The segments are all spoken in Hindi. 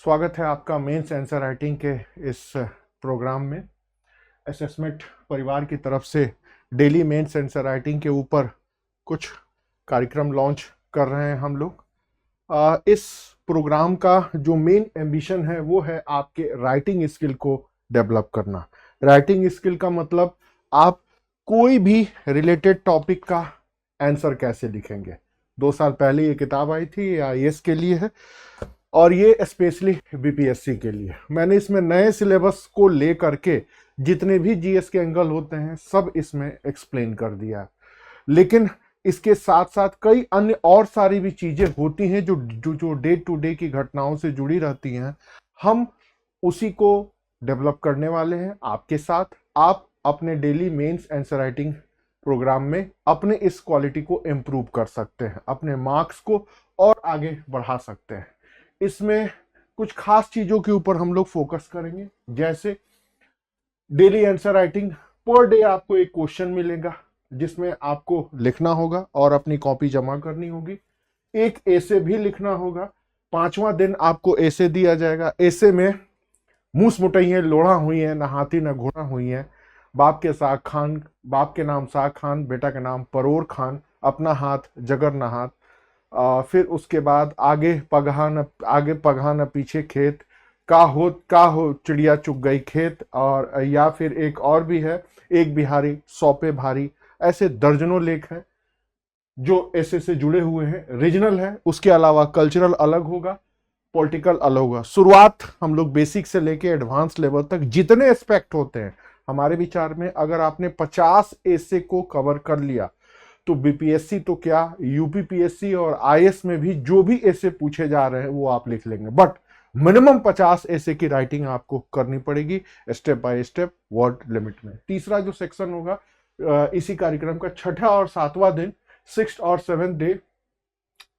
स्वागत है आपका मेंस आंसर राइटिंग के इस प्रोग्राम में। असेसमेंट परिवार की तरफ से डेली मेंस आंसर राइटिंग के ऊपर कुछ कार्यक्रम लॉन्च कर रहे हैं हम लोग। इस प्रोग्राम का जो मेन एम्बिशन है वो है आपके राइटिंग स्किल को डेवलप करना। राइटिंग स्किल का मतलब आप कोई भी रिलेटेड टॉपिक का आंसर कैसे लिखेंगे। 2 साल पहले ये किताब आई थी, ये आईएएस के लिए है और ये स्पेशली बीपीएससी के लिए। मैंने इसमें नए सिलेबस को ले करके जितने भी जीएस के एंगल होते हैं सब इसमें एक्सप्लेन कर दिया। लेकिन इसके साथ साथ कई अन्य और सारी भी चीजें होती हैं जो जो जो डे टू डे की घटनाओं से जुड़ी रहती हैं। हम उसी को डेवलप करने वाले हैं आपके साथ। आप अपने daily mains answer writing programme में अपने इस क्वालिटी को इम्प्रूव कर सकते हैं, अपने मार्क्स को और आगे बढ़ा सकते हैं। इसमें कुछ खास चीजों के ऊपर हम लोग फोकस करेंगे, जैसे daily answer writing. Per day आपको एक क्वेश्चन मिलेगा जिसमें आपको लिखना होगा और अपनी कॉपी जमा करनी होगी। एक ऐसे भी लिखना होगा। 5वां दिन आपको ऐसे दिया जाएगा। ऐसे में मूस मुटैये लोढ़ा हुई है, ना हाथी ना घोड़ा हुई है। बाप के नाम साग खान, बेटा के नाम परोर खान, अपना हाथ जगर न हाथ। फिर उसके बाद आगे पगहा न पीछे खेत, का हो चिड़िया चुग गई खेत। और या फिर एक और भी है, एक बिहारी 100 पे भारी। ऐसे दर्जनों लेख हैं जो ऐसे से जुड़े हुए हैं। रीजनल है, उसके अलावा कल्चरल अलग होगा, पॉलिटिकल अलग होगा। शुरुआत हम लोग बेसिक से लेके एडवांस लेवल तक जितने एस्पेक्ट होते हैं हमारे विचार में, अगर आपने 50 ऐसे को कवर कर लिया तो बीपीएससी तो क्या, यूपीपीएससी और आईएएस में भी जो भी ऐसे पूछे जा रहे हैं वो आप लिख लेंगे। बट मिनिमम 50 ऐसे की राइटिंग आपको करनी पड़ेगी step by step word limit में। तीसरा जो सेक्शन होगा इसी कार्यक्रम का 6ठा और 7वां दिन, 6th और 7th डे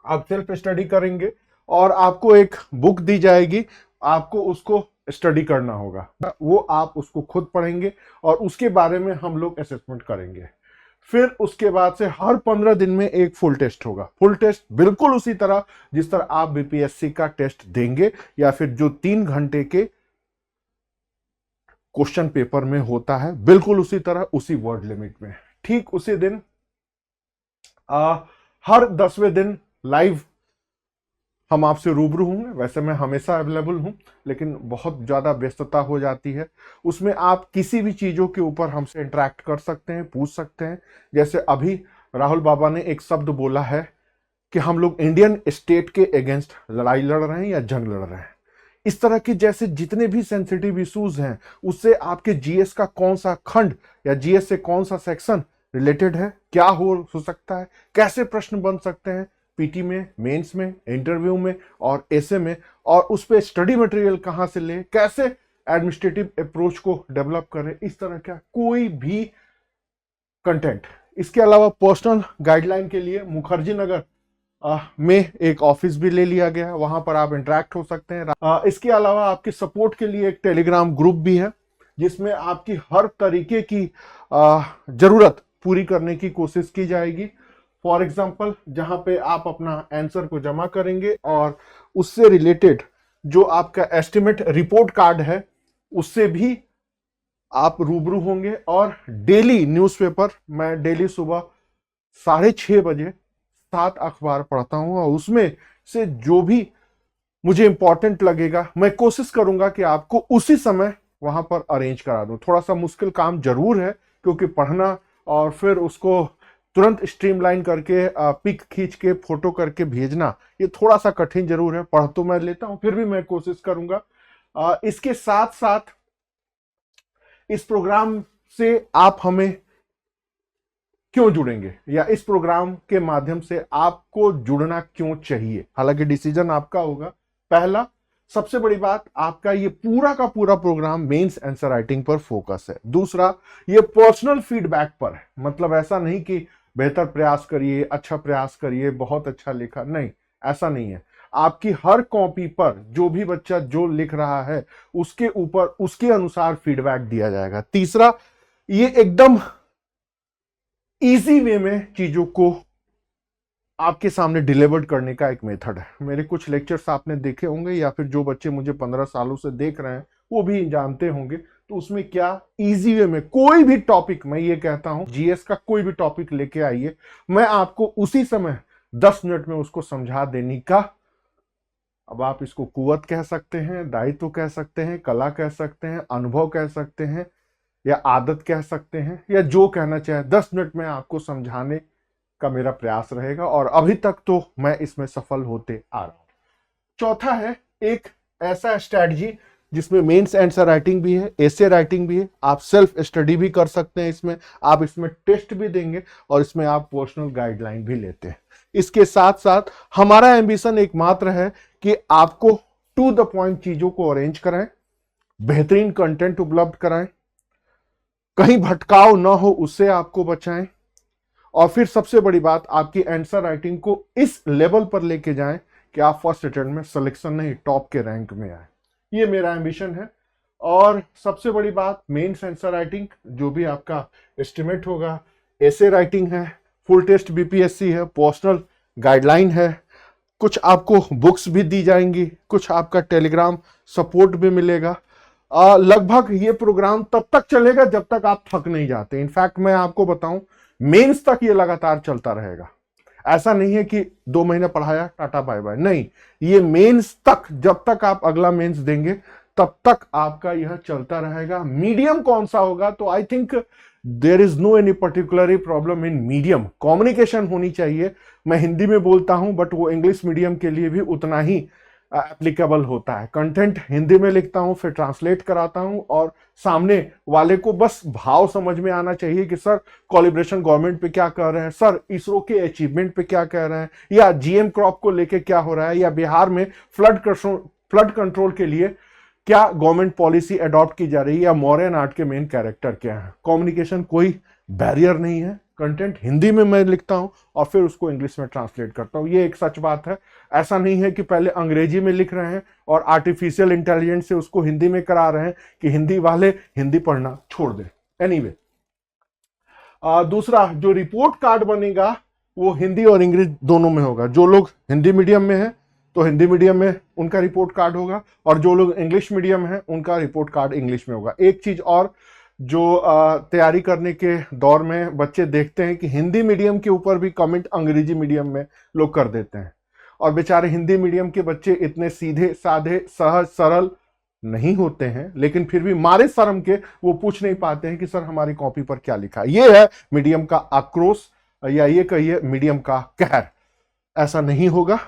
आप सेल्फ स्टडी करेंगे और आपको एक बुक दी जाएगी, आपको उसको स्टडी करना होगा। वो आप उसको खुद पढ़ेंगे और उसके बारे में हम लोग असेसमेंट करेंगे। फिर उसके बाद से हर 15 दिन में एक फुल टेस्ट होगा। फुल टेस्ट बिल्कुल उसी तरह जिस तरह आप बीपीएससी का टेस्ट देंगे या फिर जो 3 घंटे के क्वेश्चन पेपर में होता है, बिल्कुल उसी तरह, उसी वर्ड लिमिट में। ठीक उसी दिन हर 10वें दिन लाइव हम आपसे रूबरू होंगे। वैसे मैं हमेशा अवेलेबल हूं, लेकिन बहुत ज़्यादा व्यस्तता हो जाती है। उसमें आप किसी भी चीज़ों के ऊपर हमसे इंटरेक्ट कर सकते हैं, पूछ सकते हैं। जैसे अभी राहुल बाबा ने एक शब्द बोला है कि हम लोग इंडियन स्टेट के अगेंस्ट लड़ाई लड़ रहे हैं या जंग लड़ रहे हैं। इस तरह की जैसे जितने भी सेंसिटिव इश्यूज हैं उससे आपके जीएस का कौन सा खंड या जीएस से कौन सा सेक्शन रिलेटेड है, क्या हो सकता है, कैसे प्रश्न बन सकते हैं पीटी में, मेंस में, इंटरव्यू में और ऐसे में, और उस पर स्टडी मटेरियल कहां से ले, कैसे एडमिनिस्ट्रेटिव अप्रोच को डेवलप करें, इस तरह का कोई भी कंटेंट। इसके अलावा पर्सनल गाइडलाइन के लिए मुखर्जी नगर में एक ऑफिस भी ले लिया गया है, वहां पर आप इंटरेक्ट हो सकते हैं। इसके अलावा आपके सपोर्ट के लिए एक टेलीग्राम ग्रुप भी है जिसमें आपकी हर तरीके की जरूरत पूरी करने की कोशिश की जाएगी। फॉर एग्जाम्पल, जहां पे आप अपना आंसर को जमा करेंगे और उससे रिलेटेड जो आपका एस्टिमेट रिपोर्ट कार्ड है उससे भी आप रूबरू होंगे। और डेली न्यूज़पेपर, मैं डेली सुबह 6:30 बजे 7 अखबार पढ़ता हूं और उसमें से जो भी मुझे इंपॉर्टेंट लगेगा मैं कोशिश करूंगा कि आपको उसी समय वहां पर अरेंज करा दूं। थोड़ा सा मुश्किल काम जरूर है क्योंकि पढ़ना और फिर उसको तुरंत स्ट्रीमलाइन करके पिक खींच के फोटो करके भेजना ये थोड़ा सा कठिन जरूर है। पढ़ तो मैं लेता हूं, फिर भी मैं कोशिश करूंगा। इसके साथ साथ इस प्रोग्राम से आप हमें क्यों जुड़ेंगे या इस प्रोग्राम के माध्यम से आपको जुड़ना क्यों चाहिए, हालांकि डिसीजन आपका होगा। पहला, सबसे बड़ी बात, आपका ये पूरा का पूरा प्रोग्राम मेंस आंसर राइटिंग पर फोकस है। दूसरा, ये पर्सनल फीडबैक पर है, मतलब ऐसा नहीं कि बेहतर प्रयास करिए, अच्छा प्रयास करिए, बहुत अच्छा लिखा, नहीं, ऐसा नहीं है। आपकी हर कॉपी पर जो भी बच्चा जो लिख रहा है उसके ऊपर उसके अनुसार फीडबैक दिया जाएगा। तीसरा, ये एकदम इजी वे में चीजों को आपके सामने डिलीवर्ड करने का एक मेथड है। मेरे कुछ लेक्चर्स आपने देखे होंगे या फिर जो बच्चे मुझे 15 सालों से देख रहे हैं वो भी जानते होंगे। तो उसमें क्या इजी वे में कोई भी टॉपिक, मैं ये कहता हूं जीएस का कोई भी टॉपिक लेके आइए, मैं आपको उसी समय 10 मिनट में उसको समझा देने का, अब आप इसको कुवत कह सकते हैं, दायित्व कह सकते हैं, कला कह सकते हैं, अनुभव कह सकते हैं, या आदत कह सकते हैं, या जो कहना चाहे, 10 मिनट में आपको समझाने का मेरा प्रयास रहेगा। और अभी तक तो मैं इसमें सफल होते आ रहा हूं। चौथा है एक ऐसा स्ट्रैटेजी जिसमें मेंस आंसर राइटिंग भी है, एसे राइटिंग भी है, आप सेल्फ स्टडी भी कर सकते हैं इसमें, आप इसमें टेस्ट भी देंगे और इसमें आप पर्सनल गाइडलाइन भी लेते हैं। इसके साथ साथ हमारा एम्बिशन एकमात्र है कि आपको टू द पॉइंट चीजों को अरेंज कराएं, बेहतरीन कंटेंट उपलब्ध कराएं, कहीं भटकाव ना हो उससे आपको बचाएं, और फिर सबसे बड़ी बात, आपकी आंसर राइटिंग को इस लेवल पर लेके जाएं कि आप फर्स्ट अटेम्प्ट में सिलेक्शन नहीं, टॉप के रैंक में आए। ये मेरा एम्बिशन है। और सबसे बड़ी बात, मेंस आंसर राइटिंग जो भी आपका एस्टिमेट होगा, एसे राइटिंग है, फुल टेस्ट बीपीएससी है, पर्सनल गाइडलाइन है, कुछ आपको बुक्स भी दी जाएंगी, कुछ आपका टेलीग्राम सपोर्ट भी मिलेगा। लगभग ये प्रोग्राम तब तक चलेगा जब तक आप थक नहीं जाते। इनफैक्ट मैं आपको बताऊं, मेंस तक ये लगातार चलता रहेगा। ऐसा नहीं है कि 2 महीने पढ़ाया टाटा बाय बाय, नहीं, ये मेंस तक, जब तक आप अगला मेंस देंगे तब तक आपका यह चलता रहेगा। मीडियम कौन सा होगा, तो I think there is no any particular problem in medium. Communication होनी चाहिए। मैं हिंदी में बोलता हूं बट वो इंग्लिश मीडियम के लिए भी उतना ही एप्लीकेबल होता है। कंटेंट हिंदी में लिखता हूं, फिर ट्रांसलेट कराता हूं, और सामने वाले को बस भाव समझ में आना चाहिए कि सर कोलैबोरेशन गवर्नमेंट पे क्या कह रहे हैं, सर इसरो के अचीवमेंट पे क्या कह रहे हैं, या जीएम क्रॉप को लेके क्या हो रहा है, या बिहार में फ्लड कंट्रोल के लिए क्या गवर्नमेंट पॉलिसी अडॉप्ट की जा रही है, या मॉडर्न आर्ट के मेन कैरेक्टर क्या है। कम्युनिकेशन कोई बैरियर नहीं है। कंटेंट हिंदी में मैं लिखता हूं और फिर उसको इंग्लिश में ट्रांसलेट करता हूं। ये एक सच बात है। ऐसा नहीं है कि पहले अंग्रेजी में लिख रहे हैं और आर्टिफिशियल इंटेलिजेंस से उसको हिंदी में करा रहे हैं कि हिंदी वाले हिंदी पढ़ना छोड़ दें। एनीवे, दूसरा जो रिपोर्ट कार्ड बनेगा वो हिंदी और इंग्लिश दोनों में होगा। जो लोग हिंदी मीडियम में हैं तो हिंदी मीडियम में उनका रिपोर्ट कार्ड होगा, और जो लोग इंग्लिश मीडियम है उनका रिपोर्ट कार्ड इंग्लिश में होगा। एक चीज और, जो तैयारी करने के दौर में बच्चे देखते हैं कि हिंदी मीडियम के ऊपर भी कमेंट अंग्रेजी मीडियम में लोग कर देते हैं, और बेचारे हिंदी मीडियम के बच्चे इतने सीधे साधे सहज सरल नहीं होते हैं, लेकिन फिर भी मारे शर्म के वो पूछ नहीं पाते हैं कि सर हमारी कॉपी पर क्या लिखा है। ये है मीडियम का आक्रोश, या ये कहिए मीडियम का कहर। ऐसा नहीं होगा।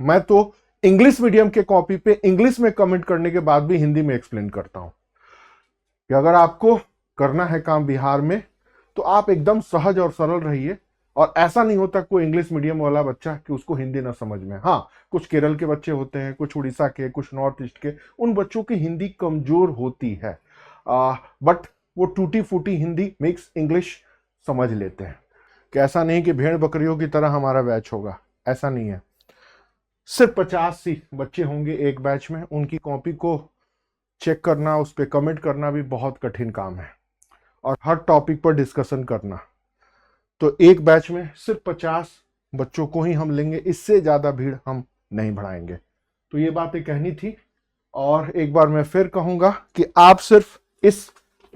मैं तो इंग्लिश मीडियम के कॉपी पे इंग्लिश में कमेंट करने के बाद भी हिंदी में एक्सप्लेन करता हूं कि अगर आपको करना है काम बिहार में तो आप एकदम सहज और सरल रहिए। और ऐसा नहीं होता कोई इंग्लिश मीडियम वाला बच्चा कि उसको हिंदी ना समझ में। हाँ, कुछ केरल के बच्चे होते हैं, कुछ उड़ीसा के, कुछ नॉर्थ ईस्ट के, उन बच्चों की हिंदी कमजोर होती है, बट वो टूटी फूटी हिंदी मिक्स इंग्लिश समझ लेते हैं। कि ऐसा नहीं कि भेड़ बकरियों की तरह हमारा बैच होगा, ऐसा नहीं है। सिर्फ 50 बच्चे होंगे एक बैच में, उनकी कॉपी को चेक करना, उस पर कमेंट करना भी बहुत कठिन काम है, और हर टॉपिक पर डिस्कशन करना। तो एक बैच में सिर्फ 50 बच्चों को ही हम लेंगे, इससे ज्यादा भीड़ हम नहीं बढ़ाएंगे। तो ये बातें कहनी थी। और एक बार मैं फिर कहूंगा कि आप सिर्फ इस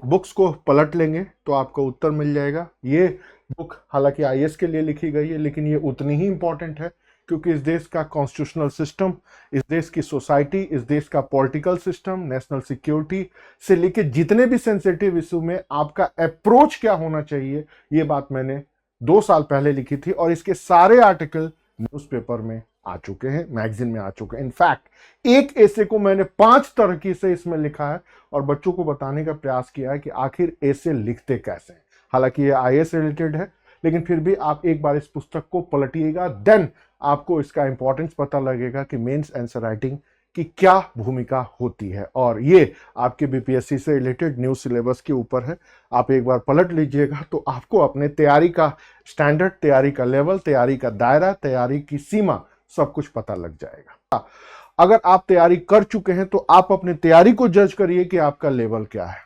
बुक्स को पलट लेंगे तो आपको उत्तर मिल जाएगा। ये बुक हालांकि आईएएस के लिए लिखी गई है, लेकिन ये उतनी ही इंपॉर्टेंट है, क्योंकि इस देश का कॉन्स्टिट्यूशनल सिस्टम, इस देश की सोसाइटी, इस देश का पॉलिटिकल सिस्टम, नेशनल सिक्योरिटी से लेके जितने भी सेंसिटिव इशू में आपका अप्रोच क्या होना चाहिए, ये बात मैंने 2 साल पहले लिखी थी, और इसके सारे आर्टिकल न्यूज़पेपर में आ चुके हैं, मैगजीन में आ चुके हैं। इनफैक्ट एक ऐसे को मैंने 5 तरह से इसमें लिखा है और बच्चों को बताने का प्रयास किया है कि आखिर ऐसे लिखते कैसे हैं। हालांकि ये आईएएस रिलेटेड है, लेकिन फिर भी आप एक बार इस पुस्तक को पलटिएगा, देन आपको इसका इंपॉर्टेंस पता लगेगा कि मेंस आंसर राइटिंग की क्या भूमिका होती है। और ये आपके बीपीएससी से रिलेटेड न्यू सिलेबस के ऊपर है। आप एक बार पलट लीजिएगा तो आपको अपने तैयारी का स्टैंडर्ड, तैयारी का लेवल, तैयारी का दायरा, तैयारी की सीमा सब कुछ पता लग जाएगा। अगर आप तैयारी कर चुके हैं तो आप अपनी तैयारी को जज करिए कि आपका लेवल क्या है।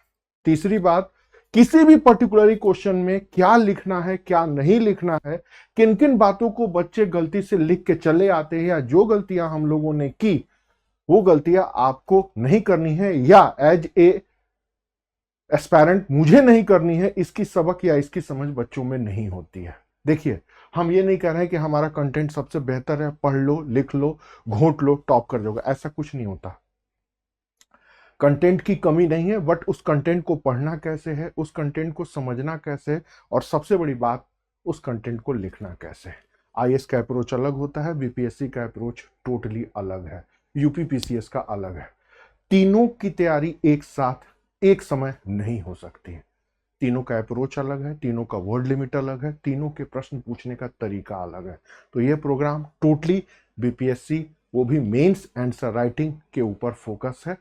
तीसरी बात किसी भी पर्टिकुलर क्वेश्चन में क्या लिखना है, क्या नहीं लिखना है, किन किन बातों को बच्चे गलती से लिख के चले आते हैं, या जो गलतियां हम लोगों ने की वो गलतियां आपको नहीं करनी है, या एज ए एस्पायरेंट मुझे नहीं करनी है, इसकी सबक या इसकी समझ बच्चों में नहीं होती है। देखिए, हम ये नहीं कह रहे हैं कि हमारा कंटेंट सबसे बेहतर है, पढ़ लो, लिख लो, घोंट लो, टॉप कर जाओगे, ऐसा कुछ नहीं होता। कंटेंट की कमी नहीं है, बट उस कंटेंट को पढ़ना कैसे है, उस कंटेंट को समझना कैसे है, और सबसे बड़ी बात उस कंटेंट को लिखना कैसे है। आईएएस का अप्रोच अलग होता है, बीपीएससी का अप्रोच टोटली अलग है, यूपीपीसीएस का अलग है। तीनों की तैयारी एक साथ एक समय नहीं हो सकती है। तीनों का अप्रोच अलग है, तीनों का वर्ड लिमिट अलग है, तीनों के प्रश्न पूछने का तरीका अलग है। तो ये प्रोग्राम टोटली बीपीएससी, वो भी मेंस आंसर राइटिंग के ऊपर फोकस है।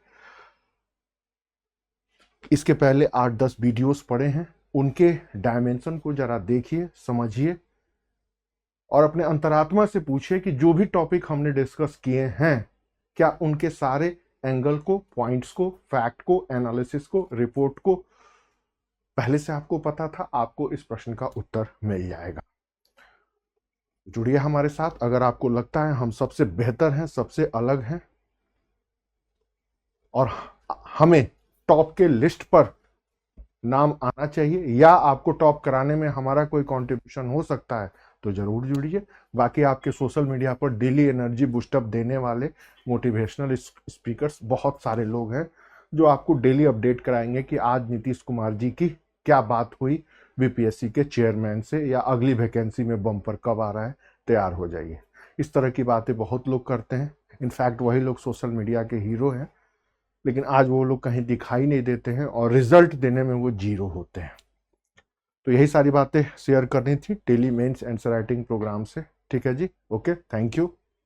इसके पहले 8-10 वीडियोस पड़े हैं, उनके डायमेंशन को जरा देखिए, समझिए, और अपने अंतरात्मा से पूछिए कि जो भी टॉपिक हमने डिस्कस किए हैं, क्या उनके सारे एंगल को, पॉइंट्स को, फैक्ट को, एनालिसिस को, रिपोर्ट को पहले से आपको पता था। आपको इस प्रश्न का उत्तर मिल जाएगा। जुड़िए हमारे साथ। अगर आपको लगता है हम सबसे बेहतर हैं, सबसे अलग हैं, और हमें टॉप के लिस्ट पर नाम आना चाहिए, या आपको टॉप कराने में हमारा कोई कंट्रीब्यूशन हो सकता है, तो जरूर जुड़िए। बाकी आपके सोशल मीडिया पर डेली एनर्जी बूस्टअप देने वाले मोटिवेशनल स्पीकर्स बहुत सारे लोग हैं, जो आपको डेली अपडेट कराएंगे कि आज नीतीश कुमार जी की क्या बात हुई बीपीएससी के चेयरमैन से, या अगली वैकेंसी में बम्पर कब आ रहा है, तैयार हो जाइए। इस तरह की बातें बहुत लोग करते हैं। इनफैक्ट वही लोग सोशल मीडिया के हीरो हैं, लेकिन आज वो लोग कहीं दिखाई नहीं देते हैं, और रिजल्ट देने में वो जीरो होते हैं। तो यही सारी बातें शेयर करनी थी daily mains answer writing programme से। ठीक है जी, ओके, थैंक यू।